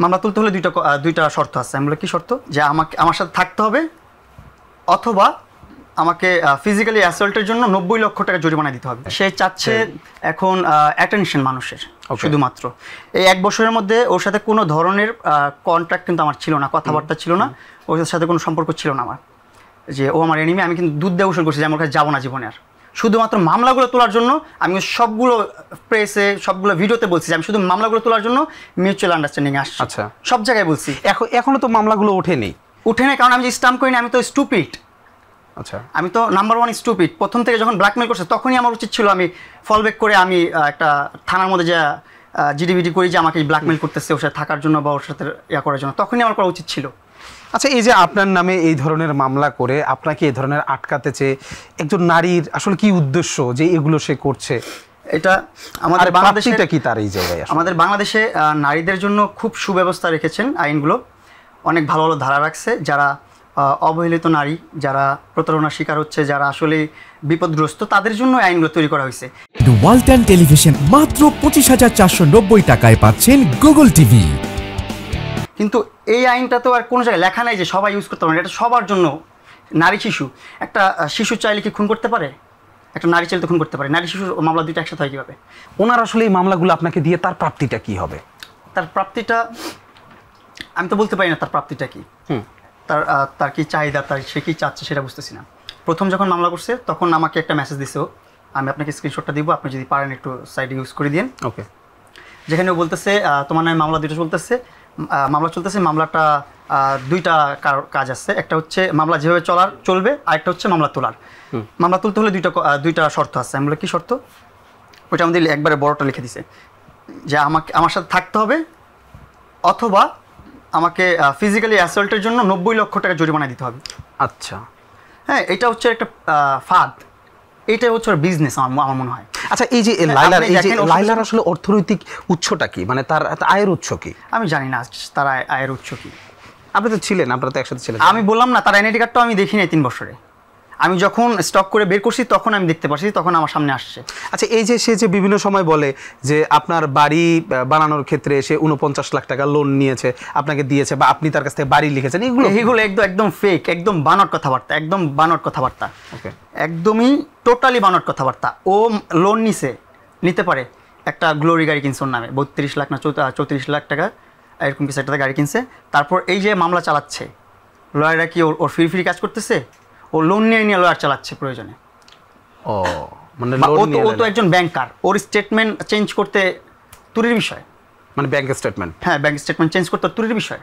মামলা তুলতে হলে দুইটা শর্ত আছে। আমি বলি কি শর্ত? যে আমার সাথে থাকতে হবে, অথবা আমাকে ফিজিক্যালি অ্যাসল্টের জন্য 90 লক্ষ টাকা জরিমানা দিতে হবে। সে চাচ্ছে এখন অ্যাটেনশন মানুষের শুধুমাত্র। এই 1 বছরের মধ্যে ওর সাথে কোনো ধরনের কন্ট্রাক্ট কিন্তু আমার ছিল না, কথাবার্তা ছিল না, ওর সাথে কোনো সম্পর্ক ছিল না আমার, যে ও আমার এনিমি। আমি কিন্তু দুধ দিয়ে উসুল করছি যে আমার কাছে যাবো না জীবনে আর। শুধুমাত্র মামলাগুলো তোলার জন্য আমি সবগুলো প্রেসে, সবগুলো ভিডিওতে বলছি যে আমি শুধু মামলাগুলো তোলার জন্য মিউচুয়াল আন্ডারস্ট্যান্ডিং আসছি। আচ্ছা, সব জায়গায় বলছি। এখনো তো মামলাগুলো ওঠেনি। কারণ আমি যে স্টাম্প করিনি, আমি তো স্টুপিড। আচ্ছা, আমি তো নাম্বার 1 স্টুপিড। প্রথম থেকে যখন ব্ল্যাকমেল করছে তখনই আমার উচিত ছিল আমি ফল ব্যাক করে আমি একটা থানার মধ্যে যা জিডিবিডি করি যে আমাকে ব্ল্যাকমেল করতেছে ওর সাথে থাকার জন্য বা ওর সাথে করার জন্য, তখনই আমার করা উচিত ছিল। আচ্ছা, এই যে আপনার নামে এই ধরনের মামলা করে আপনাকে এই ধরনের আটকাতে চেয়ে একজন নারীর আসলে কি উদ্দেশ্য যে এগুলো সে করছে? এটা আমাদের বাংলাদেশে কি তার এই জায়গায় আমাদের বাংলাদেশে নারীদের জন্য খুব সুব্যবস্থা রেখেছেন আইনগুলো, অনেক ভালো ভালো ধারা রাখছে। যারা অবহেলিত নারী, যারা প্রতারণার শিকার হচ্ছে, যারা আসলে বিপদগ্রস্ত, তাদের জন্য আইনগুলো তৈরি করা হয়েছে। ওয়ালটন টেলিভিশন মাত্র 25,490 টাকায় পাচ্ছেন গুগল টিভি। কিন্তু এই আইনটা তো আর কোনো জায়গায় লেখা নাই যে সবাই ইউজ করতে পারে। এটা সবার জন্য। নারী শিশু, একটা শিশু চাইলে কি খুন করতে পারে? একটা নারী চাইলে তো খুন করতে পারে। নারী শিশুর মামলা দুইটা একসাথে হয় কীভাবে? ওনার আসলে এই মামলাগুলো আপনাকে দিয়ে তার প্রাপ্তিটা কি হবে? তার প্রাপ্তিটা আমি তো বলতে পারি না তার প্রাপ্তিটা কি। তার কি চাহিদা, সে কী চাচ্ছে সেটা বুঝতেছি না। প্রথম যখন মামলা করছে তখন আমাকে একটা মেসেজ দিছে, আমি আপনাকে স্ক্রিনশটটা দিব, আপনি যদি পারেন একটু সাইডে ইউজ করে দিন। ওকে। যেখানে ও বলতেছে তোমার নামে মামলা দুটো চলতেছে, মামলাটা দুইটা কাজ আছে। একটা হচ্ছে মামলা যেভাবে চলবে, আরেকটা হচ্ছে মামলা তোলার। মামলা তুলতে হলে দুইটা শর্ত আছে। আমি বলি কি শর্ত? ওইটা আমাদের একবারে বড়টা লিখে দিছে যে আমার সাথে থাকতে হবে, অথবা আমাকে ফিজিক্যালি অ্যাসল্টের জন্য 90 লক্ষ টাকা জরিমানা দিতে হবে। আচ্ছা, হ্যাঁ, এটা হচ্ছে একটা ফাঁদ। এইটাই হচ্ছে বিজনেস আমার মনে হয়। আচ্ছা, এই যে লাইলার আসলে অর্থনৈতিক উৎসটা কি, মানে তার আয়ের উৎস কি? আমি জানি না তার আয়ের উৎস কি। আপনি তো ছিলেন, আপনারা তো একসাথে ছিলেন। আমি বললাম না, তার আইডেন্টি কার্ডটাও আমি দেখি নাই 3 বছরে। আমি যখন স্টক করে বের করছি তখন আমি দেখতে পাচ্ছি, তখন আমার সামনে আসছে। আচ্ছা, এই যে সে যে বিভিন্ন সময় বলে যে আপনার বাড়ি বানানোর ক্ষেত্রে সে 49 লাখ টাকা লোন নিয়েছে, আপনাকে দিয়েছে, বা আপনি তার কাছ থেকে বাড়ি লিখেছেন, এগুলো একদম ফেক, একদম বানর কথাবার্তা। ওকে, একদমই টোটালি বানর কথাবার্তা। ও লোন নিতে পারে, একটা গ্লোরি গাড়ি কিনছে ওর নামে, 32 লাখ না 34 লাখ টাকা এরকম কিছু একটা গাড়ি কিনছে। তারপর এই যে মামলা চালাচ্ছে, লয়াররা কি ওর ফ্রি কাজ করতেছে? ও লোন নিয়ে লয়ার চালাচ্ছে প্রয়োজনে। ও মানে ও তো একজন ব্যাংকার, ওর স্টেটমেন্ট চেঞ্জ করতে তুরির বিষয়। মানে ব্যাংক স্টেটমেন্ট, হ্যাঁ, ব্যাংক স্টেটমেন্ট চেঞ্জ করতে তুরির বিষয়।